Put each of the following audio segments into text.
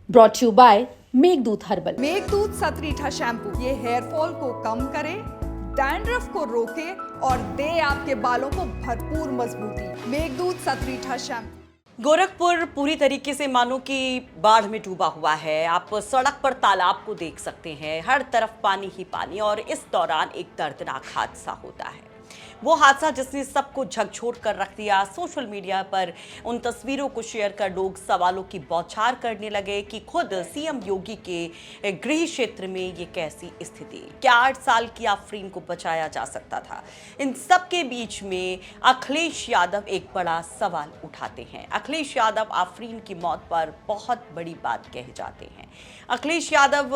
Brought you by Meghdoot herbal. Meghdoot Satritha shampoo ये hair fall को कम करे, डैंड्रफ को रोके और दे आपके बालों को भरपूर मजबूती। मेघदूत सतरीठा शैम्पू। गोरखपुर पूरी तरीके से मानो कि बाढ़ में डूबा हुआ है। आप सड़क पर तालाब को देख सकते हैं, हर तरफ पानी ही पानी। और इस दौरान एक दर्दनाक हादसा होता है, वो हादसा जिसने सबको झकझोर कर रख दिया। सोशल मीडिया पर उन तस्वीरों को शेयर कर लोग सवालों की बौछार करने लगे कि खुद सीएम योगी के गृह क्षेत्र में ये कैसी स्थिति, क्या 8 साल की आफरीन को बचाया जा सकता था। इन सब के बीच में अखिलेश यादव एक बड़ा सवाल उठाते हैं। अखिलेश यादव आफरीन की मौत पर बहुत बड़ी बात कहे जाते हैं। अखिलेश यादव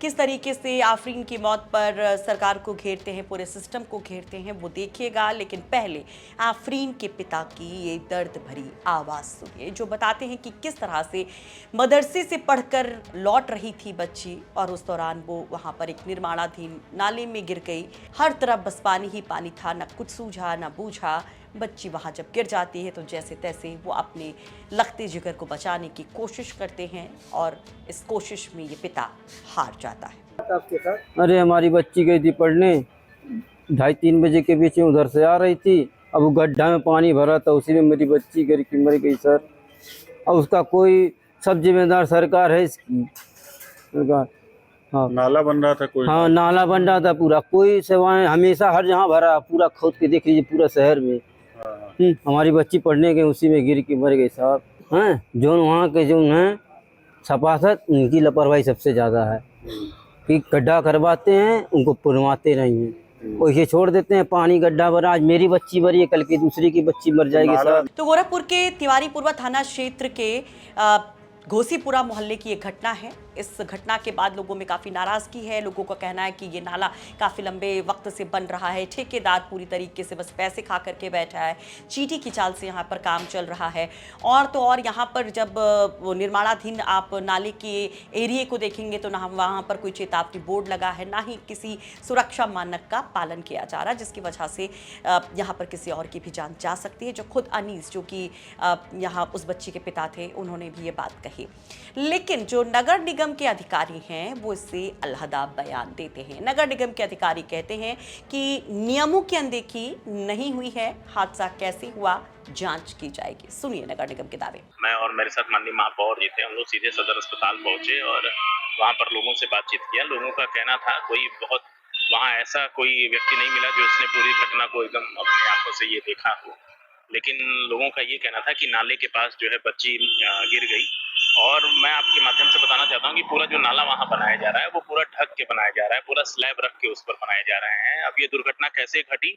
किस तरीके से आफरीन की मौत पर सरकार को घेरते हैं, पूरे सिस्टम को घेरते हैं, वो देखिएगा। लेकिन पहले आफरीन के पिता की ये दर्द भरी आवाज़ सुनिए, जो बताते हैं कि किस तरह से मदरसे से पढ़कर लौट रही थी बच्ची और उस दौरान वो वहाँ पर एक निर्माणाधीन नाले में गिर गई। हर तरफ बस पानी ही पानी था, न कुछ सूझा न बूझा। बच्ची वहाँ जब गिर जाती है तो जैसे तैसे वो अपने लखते जिगर को बचाने की कोशिश करते हैं और इस कोशिश में ये पिता हार जाता है। अरे हमारी बच्ची गई थी पढ़ने, 2:30-3 बजे के बीच में उधर से आ रही थी। अब वो गड्ढा में पानी भरा था, उसी में मेरी बच्ची गिर के मर गई सर। अब उसका कोई सब जिम्मेदार सरकार है इसकी। सरकार हाँ, नाला बन रहा था कोई? हाँ नाला बन रहा था पूरा, कोई सेवाएं हमेशा हर जहाँ भरा, पूरा खोद के देख लीजिए पूरा शहर में। हमारी बच्ची पढ़ने गई, उसी में गिर के मर गई साहब। हैं जो वहाँ के जो हैं सपासत, उनकी लापरवाही सबसे ज़्यादा है कि गड्ढा करवाते हैं, उनको पुरवाते नहीं हैं, वैसे छोड़ देते हैं। पानी गड्ढा भरा, आज मेरी बच्ची मरी है, कल की दूसरी की बच्ची मर जाएगी साहब। तो गोरखपुर के तिवारीपुरा थाना क्षेत्र के घोसीपुरा मोहल्ले की एक घटना है। इस घटना के बाद लोगों में काफ़ी नाराज़गी है। लोगों का कहना है कि ये नाला काफ़ी लंबे वक्त से बन रहा है, ठेकेदार पूरी तरीके से बस पैसे खा करके बैठा है, चीटी की चाल से यहाँ पर काम चल रहा है। और तो और यहाँ पर जब वो निर्माणाधीन आप नाले के एरिए को देखेंगे तो ना वहाँ पर कोई चेतावनी बोर्ड लगा है, ना ही किसी सुरक्षा मानक का पालन किया जा रहा, जिसकी वजह से यहाँ पर किसी और की भी जान जा सकती है। जो खुद अनीस, जो कि यहाँ उस बच्ची के पिता थे, उन्होंने भी ये बात कही। लेकिन जो नगर निगम के अधिकारी हैं वो इससे अलहदा बयान देते हैं। नगर निगम के अधिकारी कहते हैं कि नियमों की अनदेखी नहीं हुई है, हादसा कैसे हुआ जांच की जाएगी। सुनिए नगर निगम के दावे। मैं और मेरे साथ माननीय महापौर जी थे, हम लोग सीधे सदर अस्पताल पहुंचे और वहां पर लोगों से बातचीत किया। लोगों का कहना था कोई बहुत वहां ऐसा कोई व्यक्ति नहीं मिला जो उसने पूरी घटना को एकदम अपनी आंखों से ये देखा हो, लेकिन लोगों का ये कहना था कि नाले के पास जो है बच्ची गिर गई। और मैं आपके माध्यम से बताना चाहता हूँ कि पूरा जो नाला वहाँ बनाया जा रहा है वो पूरा ढक के बनाया जा रहा है, पूरा स्लैब रख के उस पर बनाए जा रहे हैं। अब ये दुर्घटना कैसे घटी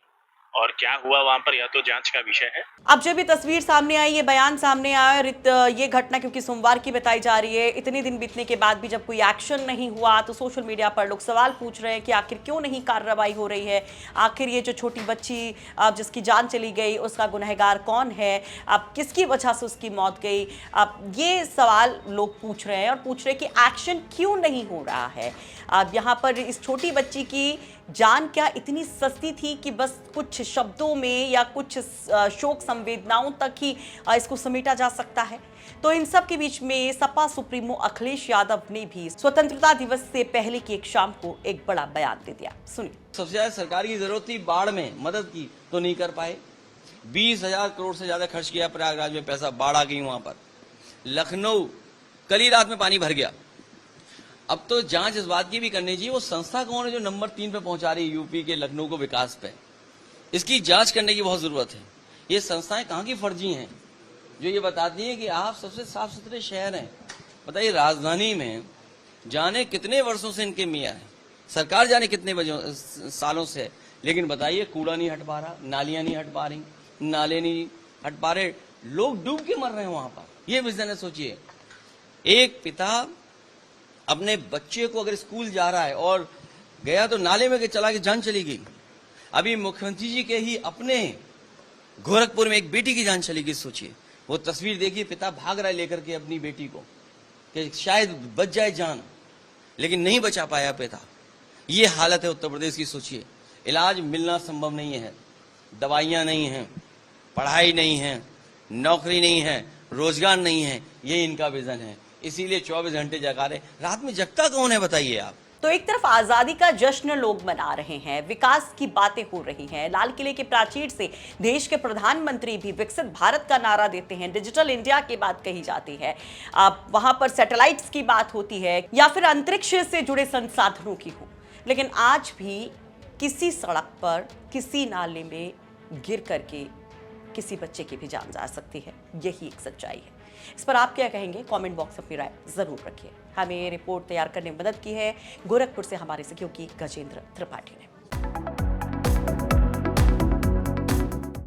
और क्या हुआ वहाँ पर, यह तो जांच का विषय है। अब जब ये तस्वीर सामने आई, ये बयान सामने आया और ये घटना क्योंकि सोमवार की बताई जा रही है, इतने दिन बीतने के बाद भी जब कोई एक्शन नहीं हुआ तो सोशल मीडिया पर लोग सवाल पूछ रहे हैं कि आखिर क्यों नहीं कार्रवाई हो रही है। आखिर ये जो छोटी बच्ची जिसकी जान चली गई, उसका गुनहगार कौन है, अब किसकी वजह से उसकी मौत गई, अब ये सवाल लोग पूछ रहे हैं। और पूछ रहे हैं कि एक्शन क्यों नहीं हो रहा है। अब यहाँ पर इस छोटी बच्ची की जान क्या इतनी सस्ती थी कि बस कुछ शब्दों में या कुछ शोक संवेदनाओं तक ही इसको समेटा जा सकता है। तो इन सब के बीच में सपा सुप्रीमो अखिलेश यादव ने भी स्वतंत्रता दिवस से पहले की एक शाम को एक बड़ा बयान दे दिया। सुनिए। सबसे ज्यादा सरकार की जरूरत थी बाढ़ में मदद की, तो नहीं कर पाए। 20,000 करोड़ से ज्यादा खर्च किया प्रयागराज में पैसा, बाढ़ आ गई वहां पर। लखनऊ कल ही रात में पानी भर गया। अब तो जांच इस बात की भी करनी चाहिए वो संस्था कौन है जो नंबर 3 पे पहुंचा रही है यूपी के लखनऊ को विकास पे। इसकी जांच करने की बहुत जरूरत है। ये संस्थाएं कहाँ की फर्जी हैं जो ये बताती हैं कि आप सबसे साफ सुथरे शहर हैं। बताइए राजधानी में जाने कितने वर्षों से इनके मियाँ है, सरकार जाने कितने सालों से, लेकिन बताइए कूड़ा नहीं हट पा रहा, नालियां नहीं हट पा रही, नाले नहीं हट पा रहे, लोग डूब के मर रहे हैं वहां पर। ये विजन है। सोचिए एक पिता अपने बच्चे को अगर स्कूल जा रहा है और गया तो नाले में चला के जान चली गई। अभी मुख्यमंत्री जी के ही अपने गोरखपुर में एक बेटी की जान चली गई। सोचिए वो तस्वीर देखिए, पिता भाग रहा है लेकर के अपनी बेटी को कि शायद बच जाए जान, लेकिन नहीं बचा पाया पिता। ये हालत है उत्तर प्रदेश की। सोचिए इलाज मिलना संभव नहीं है, दवाइयां नहीं हैं, पढ़ाई नहीं है, नौकरी नहीं है, रोजगार नहीं है। ये इनका विजन है। इसीलिए 24 घंटे जगा रहे। रात में जगता कौन है बताइए आप? तो एक तरफ आजादी का जश्न लोग मना रहे हैं, विकास की बातें हो रही हैं, लाल किले के प्राचीर से देश के प्रधानमंत्री भी विकसित भारत का नारा देते हैं, डिजिटल इंडिया की बात कही जाती है, अब वहां पर सैटेलाइट्स की बात होती है या फिर अंतरिक्ष से जुड़े संसाधनों की हो, लेकिन आज भी किसी सड़क पर किसी नाले में गिर करके किसी बच्चे की भी जान जा सकती है। यही एक सच्चाई है। इस पर आप क्या कहेंगे? कमेंट बॉक्स में अपनी राय जरूर रखिए। हमें रिपोर्ट तैयार करने में मदद की है गोरखपुर से हमारे सहयोगी गजेंद्र त्रिपाठी ने।